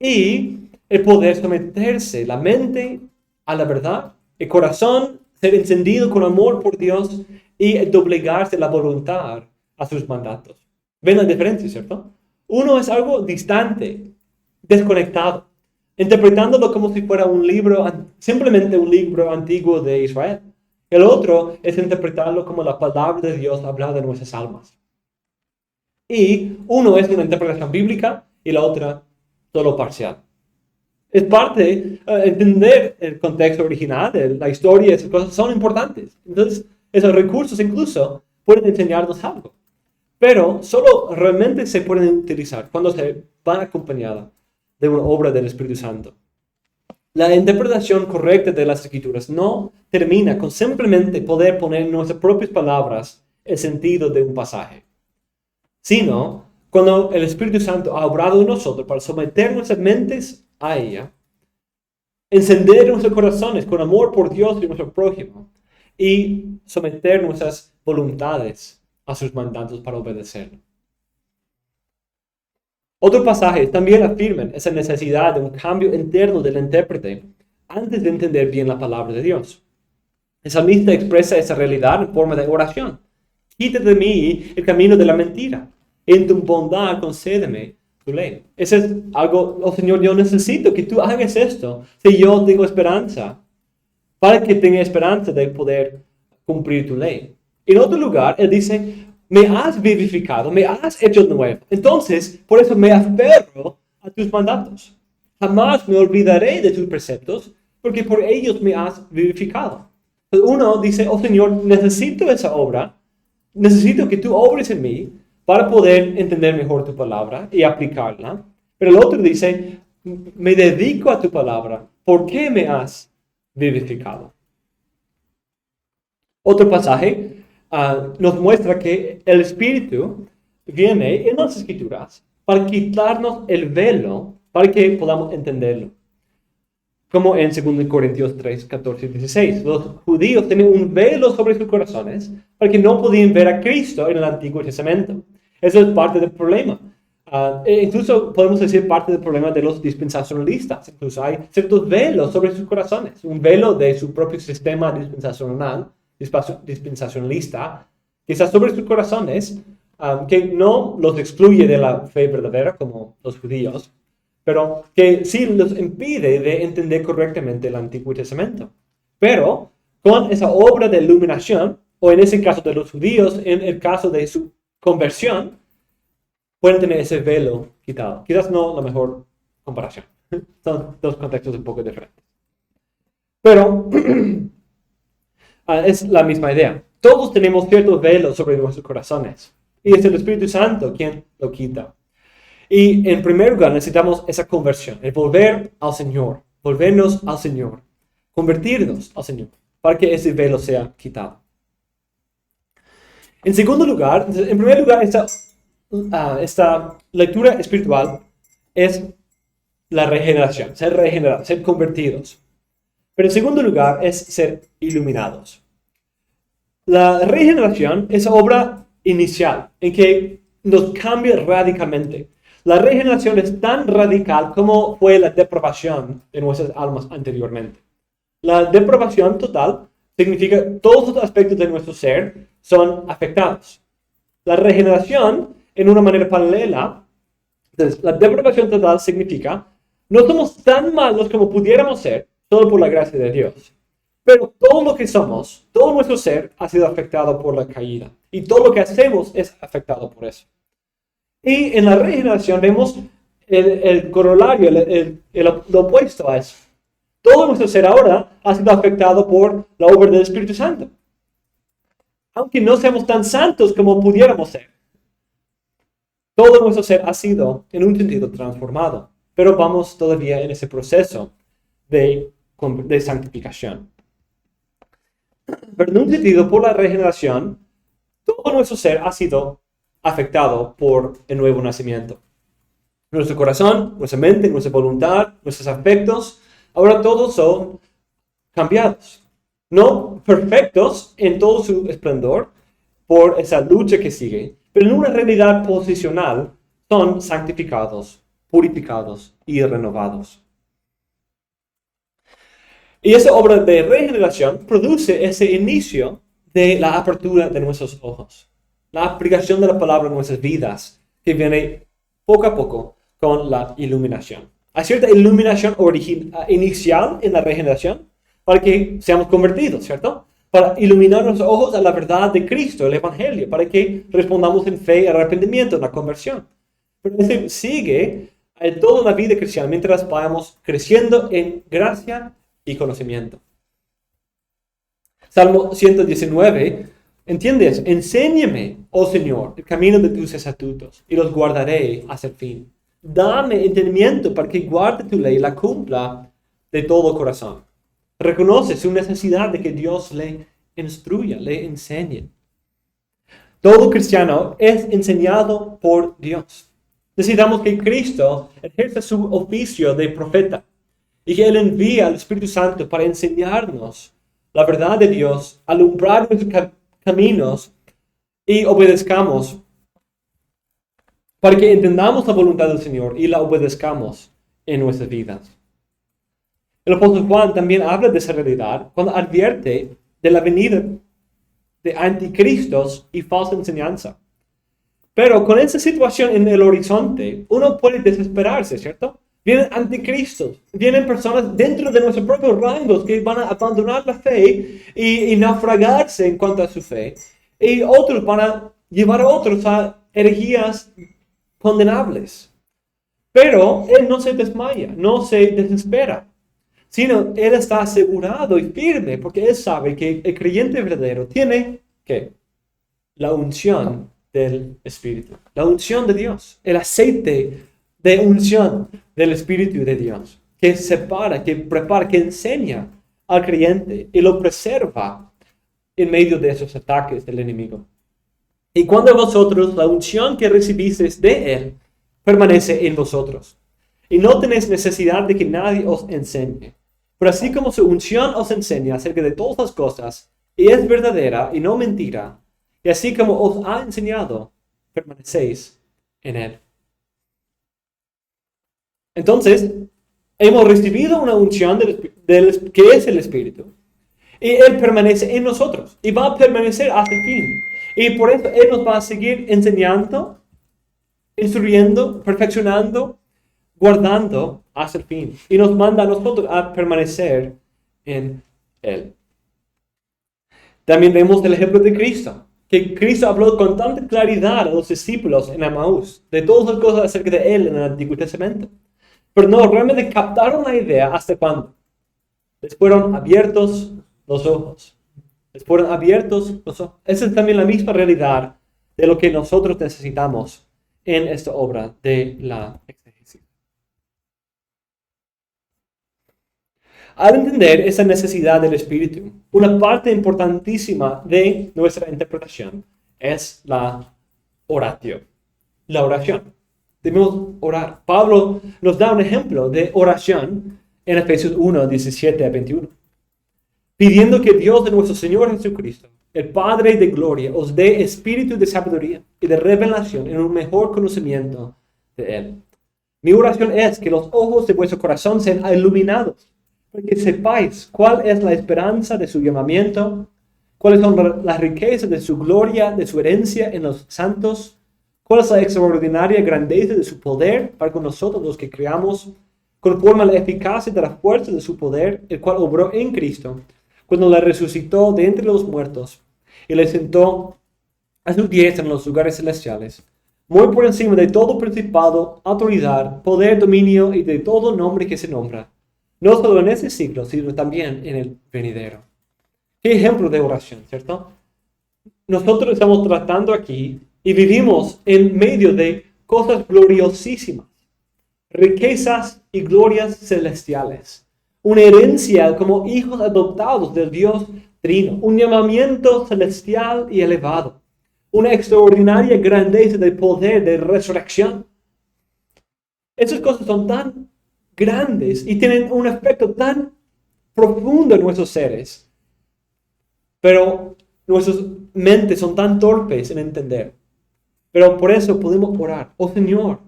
y el poder someterse la mente a la verdad, el corazón ser encendido con amor por Dios y el doblegarse la voluntad a sus mandatos. ¿Ven la diferencia, cierto? Uno es algo distante, desconectado, interpretándolo como si fuera simplemente un libro antiguo de Israel. El otro es interpretarlo como la palabra de Dios hablada en nuestras almas. Y uno es una interpretación bíblica y la otra solo parcial. Es parte, entender el contexto original, la historia, esas cosas son importantes. Entonces, esos recursos incluso pueden enseñarnos algo. Pero solo realmente se pueden utilizar cuando se van acompañadas de una obra del Espíritu Santo. La interpretación correcta de las Escrituras no termina con simplemente poder poner en nuestras propias palabras el sentido de un pasaje, sino cuando el Espíritu Santo ha obrado en nosotros para someter nuestras mentes a ella, encender nuestros corazones con amor por Dios y nuestro prójimo, y someter nuestras voluntades a sus mandatos para obedecerlo. Otros pasajes también afirman esa necesidad de un cambio interno del intérprete antes de entender bien la palabra de Dios. El salmista expresa esa realidad en forma de oración. Quita de mí el camino de la mentira. En tu bondad concédeme tu ley. Eso es algo, oh Señor, yo necesito que tú hagas esto. Si yo tengo esperanza, para que tenga esperanza de poder cumplir tu ley. En otro lugar, él dice, me has vivificado, me has hecho nuevo. Entonces, por eso me aferro a tus mandatos. Jamás me olvidaré de tus preceptos, porque por ellos me has vivificado. Uno dice, oh Señor, necesito esa obra, necesito que tú obres en mí para poder entender mejor tu palabra y aplicarla. Pero el otro dice, me dedico a tu palabra, ¿por qué me has vivificado? Otro pasaje nos muestra que el Espíritu viene en las Escrituras para quitarnos el velo para que podamos entenderlo. Como en 2 Corintios 3, 14 y 16. Los judíos tenían un velo sobre sus corazones para que no podían ver a Cristo en el Antiguo Testamento. Eso es parte del problema. Incluso podemos decir parte del problema de los dispensacionalistas. Incluso hay ciertos velos sobre sus corazones. Un velo de su propio sistema dispensacionalista que está sobre sus corazones, que no los excluye de la fe verdadera como los judíos, pero que sí los impide de entender correctamente el Antiguo Testamento. Pero con esa obra de iluminación, o en ese caso de los judíos, en el caso de su conversión, pueden tener ese velo quitado. Quizás no la mejor comparación. Son dos contextos un poco diferentes. Pero es la misma idea. Todos tenemos ciertos velos sobre nuestros corazones. Y es el Espíritu Santo quien lo quita. Y en primer lugar necesitamos esa conversión, el volver al Señor, volvernos al Señor, convertirnos al Señor, para que ese velo sea quitado. En segundo lugar, en primer lugar, esta lectura espiritual es la regeneración, ser regenerados, ser convertidos. Pero en segundo lugar es ser iluminados. La regeneración es obra inicial en que nos cambia radicalmente. La regeneración es tan radical como fue la depravación de nuestras almas anteriormente. La depravación total significa que todos los aspectos de nuestro ser son afectados. La regeneración, en una manera paralela, entonces, la depravación total significa no somos tan malos como pudiéramos ser solo por la gracia de Dios. Pero todo lo que somos, todo nuestro ser ha sido afectado por la caída. Y todo lo que hacemos es afectado por eso. Y en la regeneración vemos el corolario, lo opuesto a eso. Todo nuestro ser ahora ha sido afectado por la obra del Espíritu Santo. Aunque no seamos tan santos como pudiéramos ser. Todo nuestro ser ha sido, en un sentido, transformado. Pero vamos todavía en ese proceso de santificación. Pero en un sentido, por la regeneración, todo nuestro ser ha sido afectado por el nuevo nacimiento. Nuestro corazón, nuestra mente, nuestra voluntad, nuestros afectos, ahora todos son cambiados. No perfectos en todo su esplendor por esa lucha que sigue, pero en una realidad posicional son santificados, purificados y renovados. Y esa obra de regeneración produce ese inicio de la apertura de nuestros ojos. La aplicación de la palabra en nuestras vidas, que viene poco a poco con la iluminación. Hay cierta iluminación inicial en la regeneración para que seamos convertidos, ¿cierto? Para iluminar nuestros ojos a la verdad de Cristo, el Evangelio, para que respondamos en fe al arrepentimiento, en la conversión. Pero eso sigue en toda la vida cristiana mientras vayamos creciendo en gracia y conocimiento. Salmo 119, ¿entiendes? Enséñame, oh Señor, el camino de tus estatutos y los guardaré hasta el fin. Dame entendimiento para que guarde tu ley y la cumpla de todo corazón. Reconoce su necesidad de que Dios le instruya, le enseñe. Todo cristiano es enseñado por Dios. Necesitamos que Cristo ejerza su oficio de profeta y que Él envía al Espíritu Santo para enseñarnos la verdad de Dios, alumbrar nuestros caminos y obedezcamos, para que entendamos la voluntad del Señor y la obedezcamos en nuestras vidas. El apóstol Juan también habla de esa realidad cuando advierte de la venida de anticristos y falsa enseñanza. Pero con esa situación en el horizonte, uno puede desesperarse, ¿cierto? Vienen anticristos, vienen personas dentro de nuestros propios rangos que van a abandonar la fe y naufragarse en cuanto a su fe. Y otros van a llevar a otros a herejías condenables. Pero él no se desmaya, no se desespera, sino él está asegurado y firme porque él sabe que el creyente verdadero tiene, ¿qué? La unción del Espíritu, la unción de Dios, el aceite de unción del Espíritu de Dios, que separa, que prepara, que enseña al creyente y lo preserva en medio de esos ataques del enemigo. Y cuando vosotros, la unción que recibisteis de Él, permanece en vosotros, y no tenéis necesidad de que nadie os enseñe. Pero así como su unción os enseña acerca de todas las cosas, y es verdadera y no mentira, y así como os ha enseñado, permanecéis en Él. Entonces, hemos recibido una unción que es el Espíritu. Y Él permanece en nosotros. Y va a permanecer hasta el fin. Y por eso Él nos va a seguir enseñando, instruyendo, perfeccionando, guardando hasta el fin. Y nos manda a nosotros a permanecer en Él. También vemos el ejemplo de Cristo. Que Cristo habló con tanta claridad a los discípulos en Emaús de todas las cosas acerca de Él en el Antiguo Testamento. Pero no, realmente captaron la idea hasta cuándo. Les fueron abiertos los ojos. Les fueron abiertos los ojos. Esa es también la misma realidad de lo que nosotros necesitamos en esta obra de la exégesis. Al entender esa necesidad del Espíritu, una parte importantísima de nuestra interpretación es la oración. La oración. Debemos orar. Pablo nos da un ejemplo de oración en Efesios 1, 17 a 21. Pidiendo que Dios de nuestro Señor Jesucristo, el Padre de gloria, os dé espíritu de sabiduría y de revelación en un mejor conocimiento de Él. Mi oración es que los ojos de vuestro corazón sean iluminados, para que sepáis cuál es la esperanza de su llamamiento, cuáles son las riquezas de su gloria, de su herencia en los santos, cuál es la extraordinaria grandeza de su poder para con nosotros los que creamos, conforme a la eficacia de la fuerza de su poder, el cual obró en Cristo, cuando le resucitó de entre los muertos y le sentó a su diestra en los lugares celestiales, muy por encima de todo principado, autoridad, poder, dominio y de todo nombre que se nombra, no solo en este siglo, sino también en el venidero. Qué ejemplo de oración, ¿cierto? Nosotros estamos tratando aquí y vivimos en medio de cosas gloriosísimas, riquezas y glorias celestiales, una herencia como hijos adoptados del Dios Trino, un llamamiento celestial y elevado, una extraordinaria grandeza de poder, de resurrección. Esas cosas son tan grandes y tienen un efecto tan profundo en nuestros seres, pero nuestras mentes son tan torpes en entender. Pero por eso podemos orar. Oh Señor,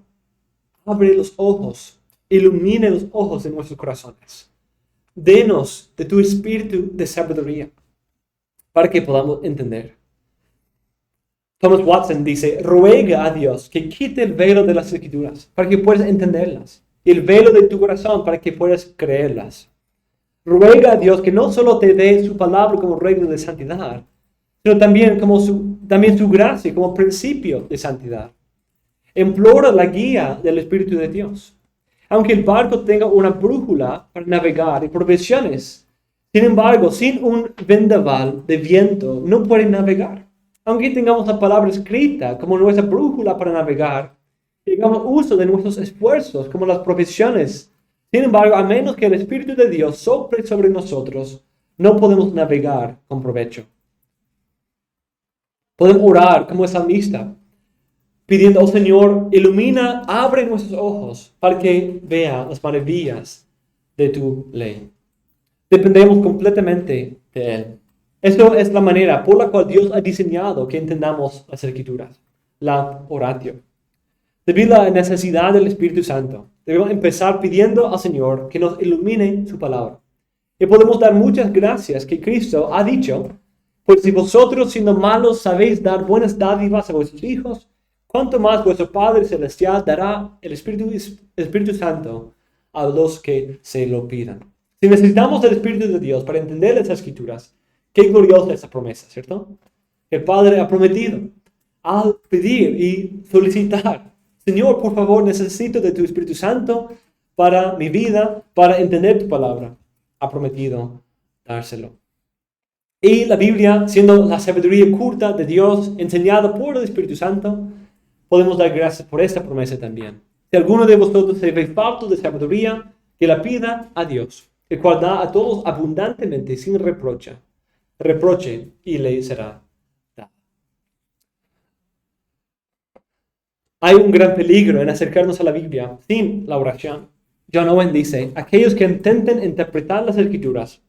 abre los ojos, ilumine los ojos de nuestros corazones. Denos de tu espíritu de sabiduría para que podamos entender. Thomas Watson dice, ruega a Dios que quite el velo de las escrituras para que puedas entenderlas, y el velo de tu corazón para que puedas creerlas. Ruega a Dios que no solo te dé su palabra como regla de santidad, sino también su gracia como principio de santidad. Implora la guía del Espíritu de Dios. Aunque el barco tenga una brújula para navegar y provisiones, sin embargo, sin un vendaval de viento no puede navegar. Aunque tengamos la palabra escrita como nuestra brújula para navegar, y hagamos uso de nuestros esfuerzos como las provisiones, sin embargo, a menos que el Espíritu de Dios sople sobre nosotros, no podemos navegar con provecho. Podemos orar como el salmista, pidiendo al Señor, ilumina, abre nuestros ojos para que vea las maravillas de tu ley. Dependemos completamente de Él. Eso es la manera por la cual Dios ha diseñado que entendamos las Escrituras, la oratio. Debido a la necesidad del Espíritu Santo, debemos empezar pidiendo al Señor que nos ilumine su palabra. Y podemos dar muchas gracias que Cristo ha dicho, pues si vosotros siendo malos sabéis dar buenas dádivas a vuestros hijos, cuánto más vuestro Padre Celestial dará el Espíritu Santo a los que se lo pidan. Si necesitamos del Espíritu de Dios para entender las Escrituras, qué gloriosa esa promesa, ¿cierto? El Padre ha prometido al pedir y solicitar, Señor, por favor, necesito de tu Espíritu Santo para mi vida, para entender tu palabra. Ha prometido dárselo. Y la Biblia, siendo la sabiduría oculta de Dios, enseñada por el Espíritu Santo, podemos dar gracias por esta promesa también. Si alguno de vosotros se ve falto de sabiduría, que la pida a Dios, el cual da a todos abundantemente sin reproche, y le será dado. Hay un gran peligro en acercarnos a la Biblia sin la oración. John Owen dice, aquellos que intenten interpretar las Escrituras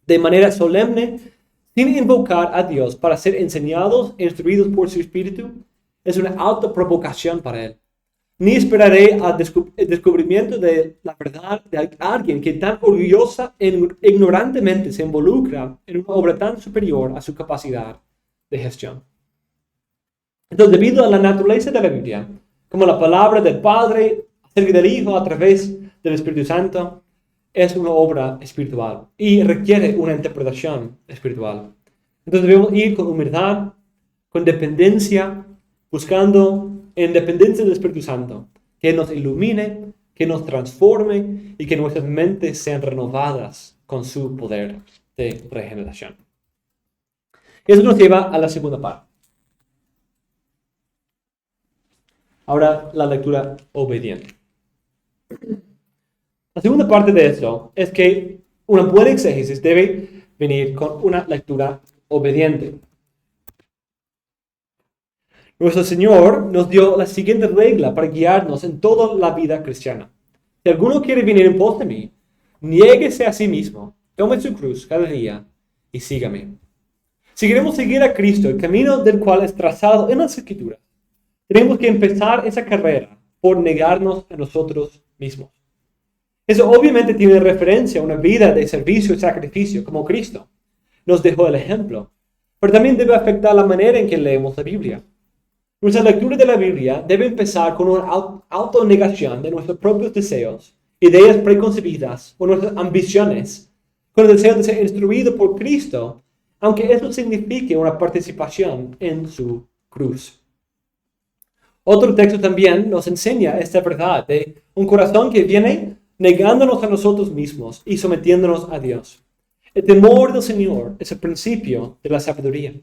de manera solemne, sin invocar a Dios para ser enseñados e instruidos por su Espíritu, es una autoprovocación para Él. Ni esperaré al descubrimiento de la verdad de alguien que tan orgullosa e ignorantemente se involucra en una obra tan superior a su capacidad de gestión. Entonces, debido a la naturaleza de la Biblia, como la palabra del Padre acerca del Hijo a través del Espíritu Santo, es una obra espiritual y requiere una interpretación espiritual. Entonces debemos ir con humildad, con dependencia, buscando en dependencia del Espíritu Santo, que nos ilumine, que nos transforme y que nuestras mentes sean renovadas con su poder de regeneración. Eso nos lleva a la segunda parte. Ahora la lectura obediente. La segunda parte de eso es que una buena exégesis debe venir con una lectura obediente. Nuestro Señor nos dio la siguiente regla para guiarnos en toda la vida cristiana. Si alguno quiere venir en pos de mí, niéguese a sí mismo, tome su cruz cada día y sígame. Si queremos seguir a Cristo, el camino del cual es trazado en las Escrituras, tenemos que empezar esa carrera por negarnos a nosotros mismos. Eso obviamente tiene referencia a una vida de servicio y sacrificio, como Cristo nos dejó el ejemplo, pero también debe afectar la manera en que leemos la Biblia. Nuestra lectura de la Biblia debe empezar con una autonegación de nuestros propios deseos, ideas preconcebidas o nuestras ambiciones, con el deseo de ser instruido por Cristo, aunque eso signifique una participación en su cruz. Otro texto también nos enseña esta verdad de un corazón que viene negándonos a nosotros mismos y sometiéndonos a Dios. El temor del Señor es el principio de la sabiduría.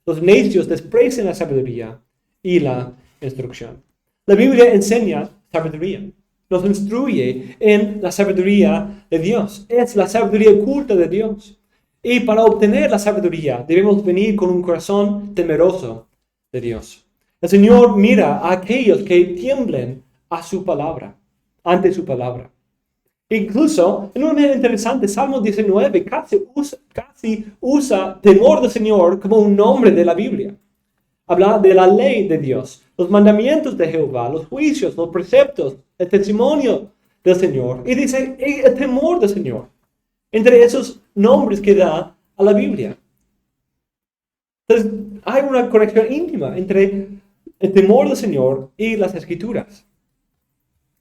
Los necios desprecian la sabiduría y la instrucción. La Biblia enseña sabiduría. Nos instruye en la sabiduría de Dios. Es la sabiduría oculta de Dios. Y para obtener la sabiduría debemos venir con un corazón temeroso de Dios. El Señor mira a aquellos que tiemblen a su palabra, ante su palabra. Incluso, en una manera interesante, Salmo 19 casi usa temor del Señor como un nombre de la Biblia. Habla de la ley de Dios, los mandamientos de Jehová, los juicios, los preceptos, el testimonio del Señor. Y dice el temor del Señor, entre esos nombres que da a la Biblia. Entonces, hay una conexión íntima entre el temor del Señor y las Escrituras.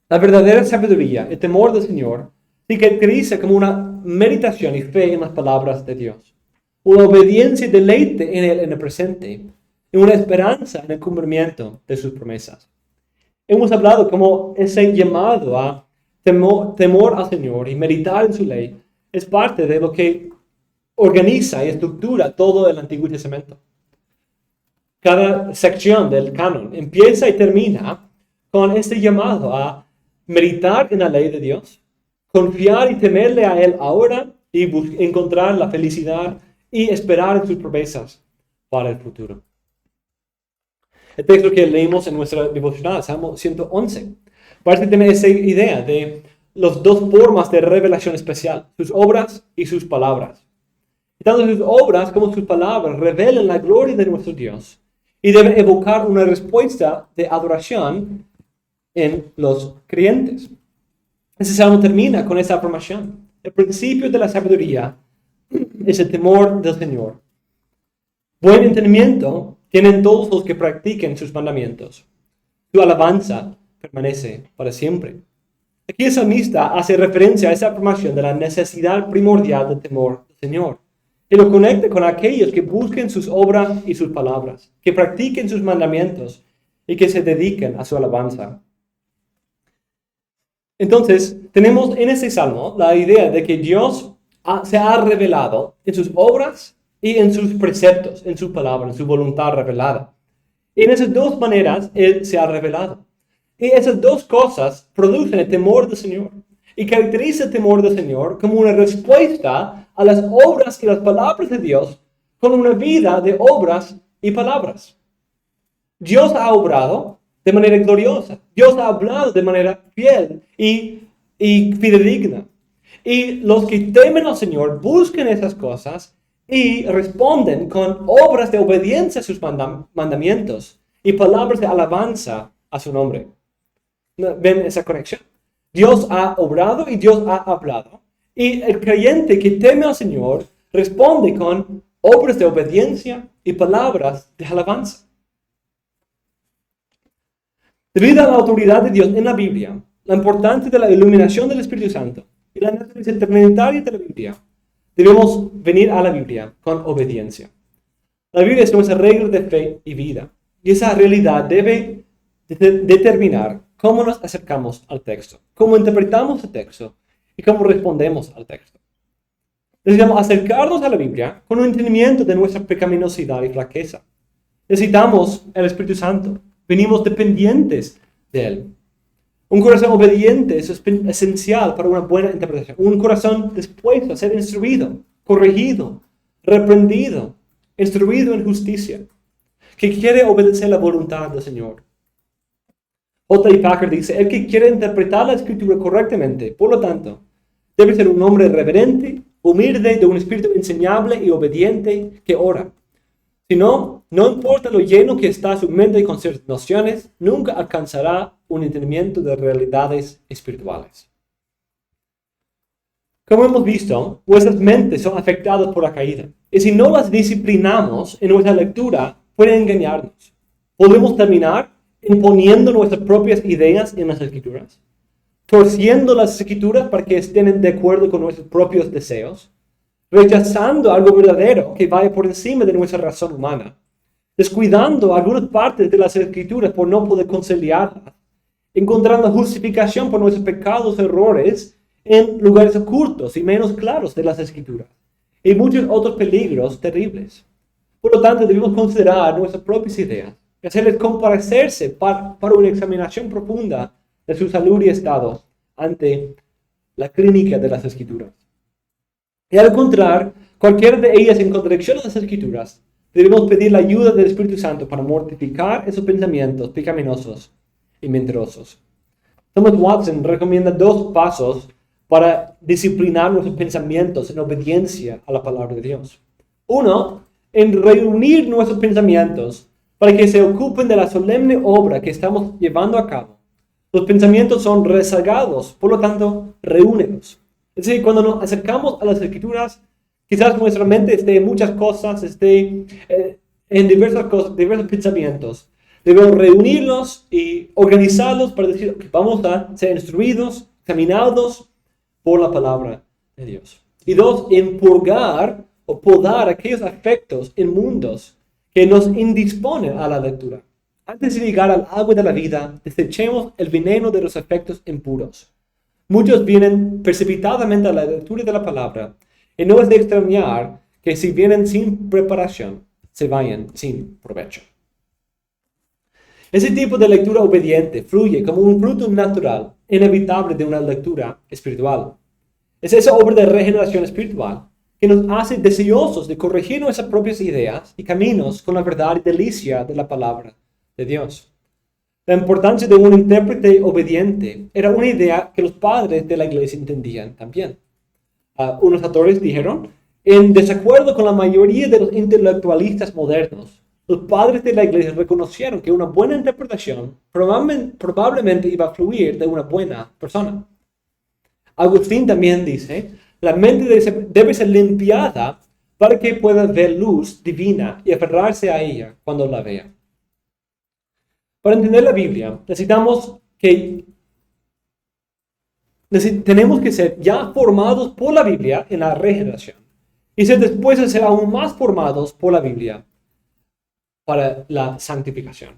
La verdadera sabiduría, el temor del Señor, se caracteriza como una meditación y fe en las palabras de Dios, una obediencia y deleite en Él en el presente, y una esperanza en el cumplimiento de sus promesas. Hemos hablado como ese llamado a temor al Señor y meditar en su ley es parte de lo que organiza y estructura todo el Antiguo Testamento. Cada sección del canon empieza y termina con este llamado a meditar en la ley de Dios, confiar y temerle a Él ahora y encontrar la felicidad y esperar en sus promesas para el futuro. El texto que leímos en nuestra devocional, Salmo 111, parece tener esa idea de las dos formas de revelación especial, sus obras y sus palabras. Tanto sus obras como sus palabras revelan la gloria de nuestro Dios y deben evocar una respuesta de adoración en los creyentes. Ese salmo termina con esa afirmación. El principio de la sabiduría es el temor del Señor. Buen entendimiento tienen todos los que practiquen sus mandamientos. Su alabanza permanece para siempre. Aquí el salmista hace referencia a esa afirmación de la necesidad primordial del temor del Señor. Y lo conecta con aquellos que busquen sus obras y sus palabras, que practiquen sus mandamientos y que se dediquen a su alabanza. Entonces, tenemos en este salmo la idea de que Dios se ha revelado en sus obras y en sus preceptos, en su palabra, en su voluntad revelada. Y en esas dos maneras Él se ha revelado. Y esas dos cosas producen el temor del Señor. Y caracteriza el temor del Señor como una respuesta a las obras y las palabras de Dios con una vida de obras y palabras. Dios ha obrado de manera gloriosa. Dios ha hablado de manera fiel y fidedigna. Y los que temen al Señor buscan esas cosas y responden con obras de obediencia a sus mandamientos y palabras de alabanza a su nombre. ¿Ven esa conexión? Dios ha obrado y Dios ha hablado. Y el creyente que teme al Señor responde con obras de obediencia y palabras de alabanza. Debido a la autoridad de Dios en la Biblia, la importancia de la iluminación del Espíritu Santo y la naturaleza trinitaria de la Biblia, debemos venir a la Biblia con obediencia. La Biblia es nuestra regla de fe y vida. Y esa realidad debe determinar cómo nos acercamos al texto, cómo interpretamos el texto y cómo respondemos al texto. Necesitamos acercarnos a la Biblia con un entendimiento de nuestra pecaminosidad y flaqueza. Necesitamos el Espíritu Santo. Venimos dependientes de Él. Un corazón obediente es esencial para una buena interpretación. Un corazón dispuesto a ser instruido, corregido, reprendido, instruido en justicia, que quiere obedecer la voluntad del Señor. J.I. Packer dice, el que quiere interpretar la Escritura correctamente, por lo tanto, debe ser un hombre reverente, humilde, de un espíritu enseñable y obediente que ora. Si no, no importa lo lleno que está su mente con ciertas nociones, nunca alcanzará un entendimiento de realidades espirituales. Como hemos visto, nuestras mentes son afectadas por la caída. Y si no las disciplinamos en nuestra lectura, pueden engañarnos. Podemos terminar imponiendo nuestras propias ideas en las Escrituras, torciendo las Escrituras para que estén de acuerdo con nuestros propios deseos, rechazando algo verdadero que vaya por encima de nuestra razón humana, descuidando algunas partes de las Escrituras por no poder conciliarlas, encontrando justificación por nuestros pecados, errores en lugares ocultos y menos claros de las Escrituras, y muchos otros peligros terribles. Por lo tanto, debemos considerar nuestras propias ideas y hacerles comparecerse para una examinación profunda de su salud y estado ante la clínica de las Escrituras. Y al encontrar cualquiera de ellas en contradicción a las Escrituras, debemos pedir la ayuda del Espíritu Santo para mortificar esos pensamientos pecaminosos y mentirosos. Thomas Watson recomienda 2 pasos para disciplinar nuestros pensamientos en obediencia a la palabra de Dios. 1, en reunir nuestros pensamientos para que se ocupen de la solemne obra que estamos llevando a cabo. Los pensamientos son rezagados, por lo tanto, reúnelos. Es decir, cuando nos acercamos a las Escrituras, quizás nuestra mente esté en muchas cosas, esté en diversas cosas, diversos pensamientos. Debemos reunirlos y organizarlos para decir que vamos a ser instruidos, examinados por la palabra de Dios. Y 2, en purgar o podar aquellos afectos inmundos que nos indisponen a la lectura. Antes de llegar al agua de la vida, desechemos el veneno de los afectos impuros. Muchos vienen precipitadamente a la lectura de la palabra, y no es de extrañar que si vienen sin preparación, se vayan sin provecho. Ese tipo de lectura obediente fluye como un fruto natural, inevitable de una lectura espiritual. Es esa obra de regeneración espiritual que nos hace deseosos de corregir nuestras propias ideas y caminos con la verdad y delicia de la palabra de Dios. La importancia de un intérprete obediente era una idea que los padres de la iglesia entendían también. Unos autores dijeron, En desacuerdo con la mayoría de los intelectualistas modernos, los padres de la iglesia reconocieron que una buena interpretación probablemente iba a fluir de una buena persona. Agustín también dice, la mente debe ser limpiada para que pueda ver luz divina y aferrarse a ella cuando la vea. Para entender la Biblia, tenemos que ser ya formados por la Biblia en la regeneración y después de ser aún más formados por la Biblia para la santificación.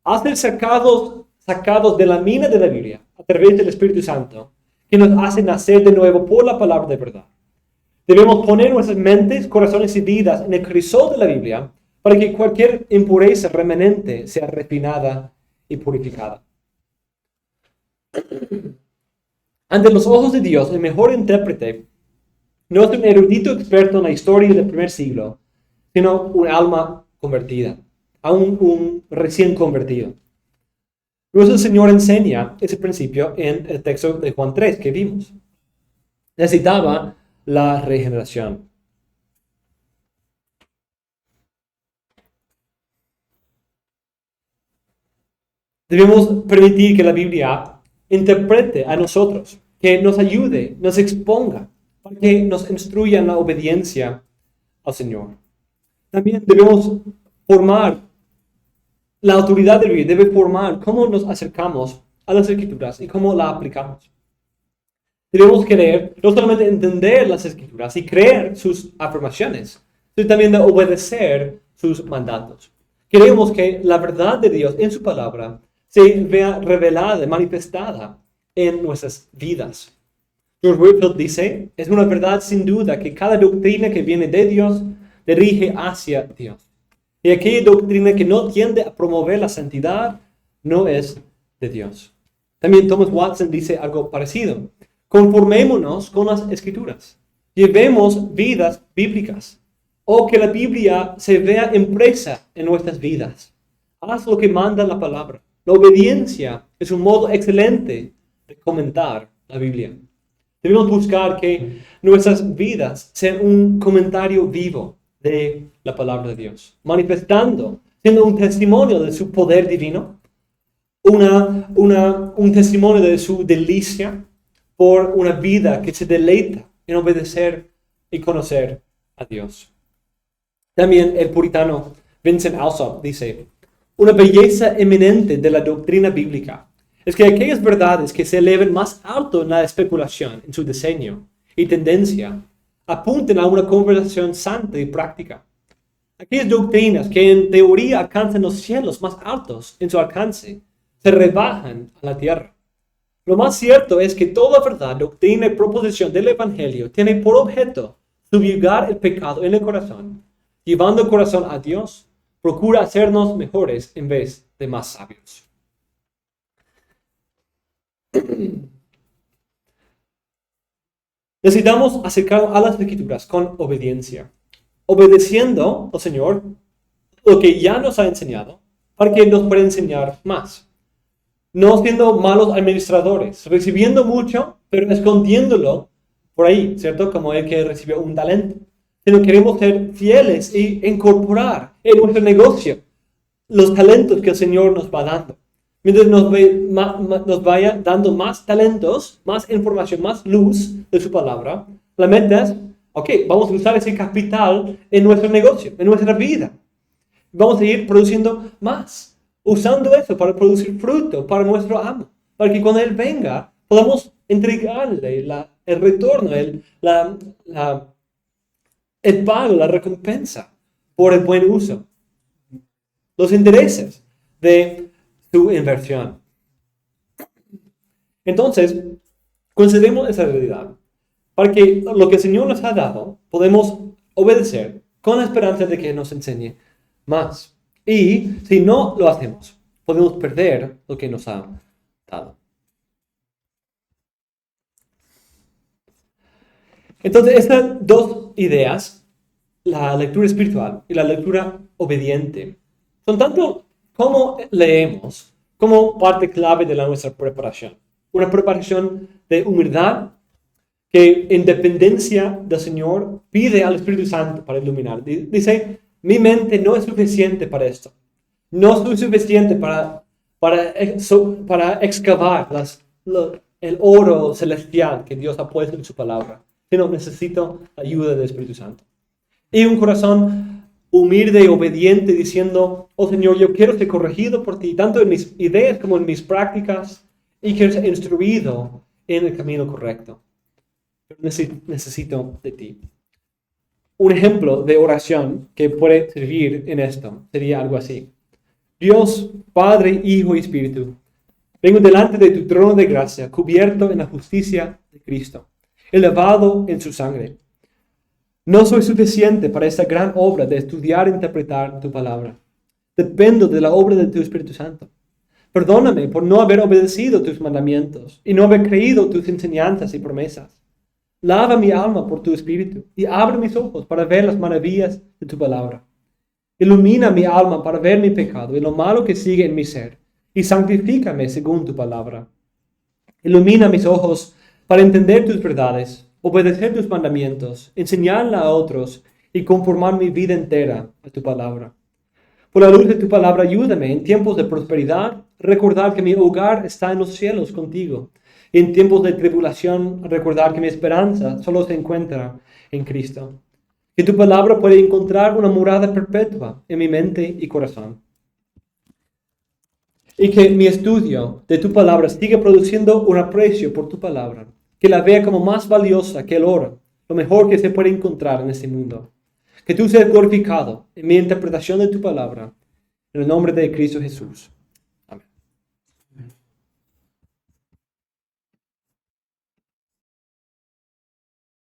A ser sacados de la mina de la Biblia a través del Espíritu Santo, que nos hace nacer de nuevo por la palabra de verdad. Debemos poner nuestras mentes, corazones y vidas en el crisol de la Biblia para que cualquier impureza remanente sea refinada y purificada. Ante los ojos de Dios, el mejor intérprete no es un erudito experto en la historia del primer siglo, sino un alma convertida, aún un recién convertido. Nuestro Señor enseña ese principio en el texto de Juan 3 que vimos. Necesitaba la regeneración. Debemos permitir que la Biblia interprete a nosotros, que nos ayude, nos exponga, para que nos instruya en la obediencia al Señor. También debemos formar, la autoridad de la Biblia debe formar cómo nos acercamos a las Escrituras y cómo la aplicamos. Debemos querer no solamente entender las Escrituras y creer sus afirmaciones, sino también de obedecer sus mandatos. Queremos que la verdad de Dios en su palabra se vea revelada, manifestada en nuestras vidas. George Whitefield dice, es una verdad sin duda que cada doctrina que viene de Dios dirige hacia Dios. Y aquella doctrina que no tiende a promover la santidad no es de Dios. También Thomas Watson dice algo parecido. Conformémonos con las Escrituras. Llevemos vidas bíblicas. O que la Biblia se vea impresa en nuestras vidas. Haz lo que manda la palabra. La obediencia es un modo excelente de comentar la Biblia. Debemos buscar que nuestras vidas sean un comentario vivo de la palabra de Dios, manifestando, siendo un testimonio de su poder divino, un testimonio de su delicia por una vida que se deleita en obedecer y conocer a Dios. También el puritano Vincent Alsop dice, una belleza eminente de la doctrina bíblica es que aquellas verdades que se eleven más alto en la especulación, en su diseño y tendencia, apunten a una conversación santa y práctica. Aquellas doctrinas que en teoría alcanzan los cielos más altos en su alcance, se rebajan a la tierra. Lo más cierto es que toda verdad, doctrina y proposición del Evangelio tiene por objeto subyugar el pecado en el corazón, llevando el corazón a Dios, procura hacernos mejores en vez de más sabios. Necesitamos acercarnos a las Escrituras con obediencia, obedeciendo al Señor lo que ya nos ha enseñado, para que nos pueda enseñar más. No siendo malos administradores, recibiendo mucho, pero escondiéndolo por ahí, ¿cierto? Como el que recibió un talento. Sino queremos ser fieles y incorporar en nuestro negocio los talentos que el Señor nos va dando. Mientras nos vaya dando más talentos, más información, más luz de su palabra, la meta es, vamos a usar ese capital en nuestro negocio, en nuestra vida. Vamos a ir produciendo más, usando eso para producir fruto para nuestro amo, para que cuando Él venga podamos entregarle el retorno, el pago, la recompensa por el buen uso, los intereses de su inversión. Entonces, consideremos esa realidad para que lo que el Señor nos ha dado podemos obedecer con la esperanza de que nos enseñe más. Y si no lo hacemos, podemos perder lo que nos ha dado. Entonces, estas dos ideas, la lectura espiritual y la lectura obediente, son tanto como leemos como parte clave de nuestra preparación. Una preparación de humildad que en dependencia del Señor pide al Espíritu Santo para iluminar. Dice, mi mente no es suficiente para esto. No soy suficiente para excavar el oro celestial que Dios ha puesto en su palabra. Sino necesito la ayuda del Espíritu Santo. Y un corazón humilde y obediente diciendo, oh Señor, yo quiero ser corregido por ti, tanto en mis ideas como en mis prácticas, y quiero ser instruido en el camino correcto. Pero necesito de ti. Un ejemplo de oración que puede servir en esto sería algo así. Dios, Padre, Hijo y Espíritu, vengo delante de tu trono de gracia, cubierto en la justicia de Cristo, lavado en su sangre. No soy suficiente para esta gran obra de estudiar e interpretar tu palabra. Dependo de la obra de tu Espíritu Santo. Perdóname por no haber obedecido tus mandamientos y no haber creído tus enseñanzas y promesas. Lava mi alma por tu Espíritu y abre mis ojos para ver las maravillas de tu palabra. Ilumina mi alma para ver mi pecado y lo malo que sigue en mi ser, y santifícame según tu palabra. Ilumina mis ojos para entender tus verdades, obedecer tus mandamientos, enseñarla a otros y conformar mi vida entera a tu palabra. Por la luz de tu palabra, ayúdame en tiempos de prosperidad, recordar que mi hogar está en los cielos contigo. Y en tiempos de tribulación, recordar que mi esperanza solo se encuentra en Cristo. Que tu palabra puede encontrar una morada perpetua en mi mente y corazón. Y que mi estudio de tu palabra siga produciendo un aprecio por tu palabra. Que la vea como más valiosa que el oro, lo mejor que se puede encontrar en este mundo. Que tú seas glorificado en mi interpretación de tu palabra. En el nombre de Cristo Jesús.